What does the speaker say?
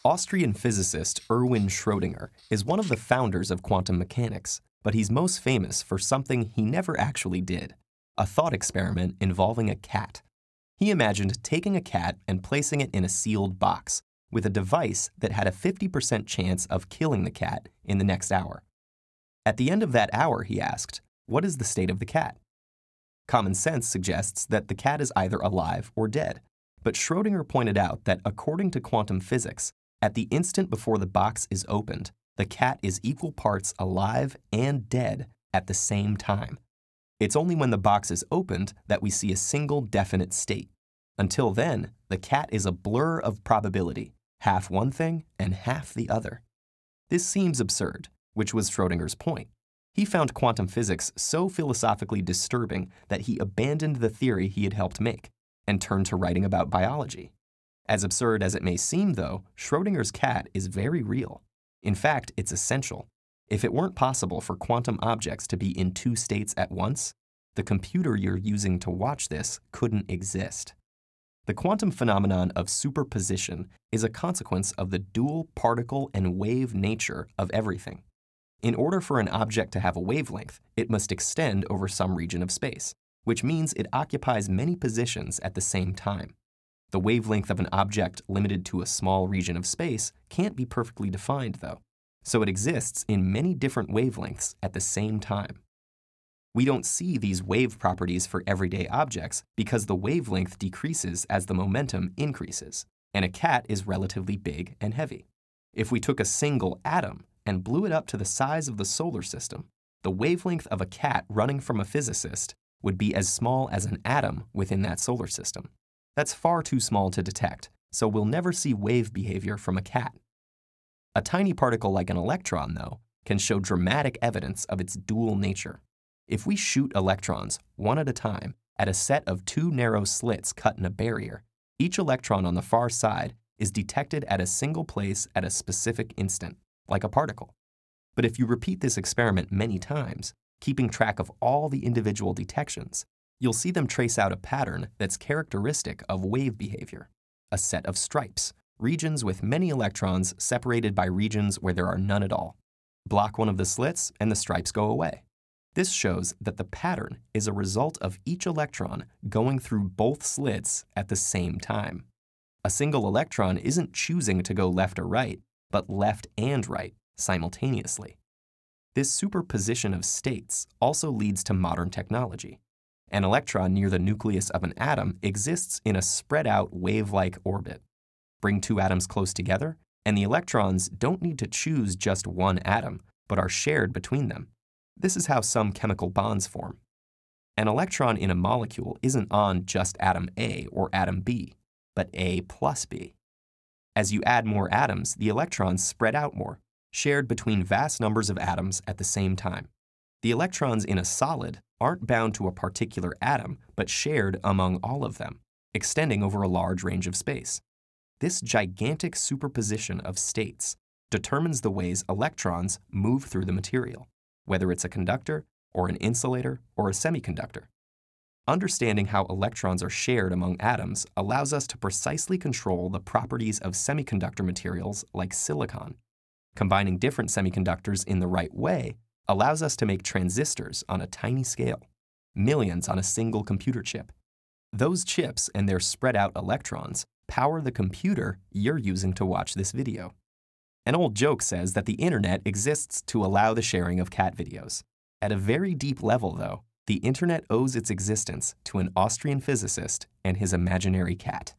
Austrian physicist Erwin Schrödinger is one of the founders of quantum mechanics, but he's most famous for something he never actually did, a thought experiment involving a cat. He imagined taking a cat and placing it in a sealed box with a device that had a 50% chance of killing the cat in the next hour. At the end of that hour, he asked, what is the state of the cat? Common sense suggests that the cat is either alive or dead, but Schrödinger pointed out that according to quantum physics, at the instant before the box is opened, the cat is equal parts alive and dead at the same time. It's only when the box is opened that we see a single definite state. Until then, the cat is a blur of probability, half one thing and half the other. This seems absurd, which was Schrödinger's point. He found quantum physics so philosophically disturbing that he abandoned the theory he had helped make and turned to writing about biology. As absurd as it may seem, though, Schrödinger's cat is very real. In fact, it's essential. If it weren't possible for quantum objects to be in two states at once, the computer you're using to watch this couldn't exist. The quantum phenomenon of superposition is a consequence of the dual particle and wave nature of everything. In order for an object to have a wavelength, it must extend over some region of space, which means it occupies many positions at the same time. The wavelength of an object limited to a small region of space can't be perfectly defined, though, so it exists in many different wavelengths at the same time. We don't see these wave properties for everyday objects because the wavelength decreases as the momentum increases, and a cat is relatively big and heavy. If we took a single atom and blew it up to the size of the solar system, the wavelength of a cat running from a physicist would be as small as an atom within that solar system. That's far too small to detect, so we'll never see wave behavior from a cat. A tiny particle like an electron, though, can show dramatic evidence of its dual nature. If we shoot electrons, one at a time, at a set of two narrow slits cut in a barrier, each electron on the far side is detected at a single place at a specific instant, like a particle. But if you repeat this experiment many times, keeping track of all the individual detections, you'll see them trace out a pattern that's characteristic of wave behavior, a set of stripes, regions with many electrons separated by regions where there are none at all. Block one of the slits and the stripes go away. This shows that the pattern is a result of each electron going through both slits at the same time. A single electron isn't choosing to go left or right, but left and right simultaneously. This superposition of states also leads to modern technology. An electron near the nucleus of an atom exists in a spread-out wave-like orbit. Bring two atoms close together, and the electrons don't need to choose just one atom, but are shared between them. This is how some chemical bonds form. An electron in a molecule isn't on just atom A or atom B, but A plus B. As you add more atoms, the electrons spread out more, shared between vast numbers of atoms at the same time. The electrons in a solid aren't bound to a particular atom, but shared among all of them, extending over a large range of space. This gigantic superposition of states determines the ways electrons move through the material, whether it's a conductor or an insulator or a semiconductor. Understanding how electrons are shared among atoms allows us to precisely control the properties of semiconductor materials like silicon. Combining different semiconductors in the right way allows us to make transistors on a tiny scale, millions on a single computer chip. Those chips and their spread-out electrons power the computer you're using to watch this video. An old joke says that the internet exists to allow the sharing of cat videos. At a very deep level, though, the internet owes its existence to an Austrian physicist and his imaginary cat.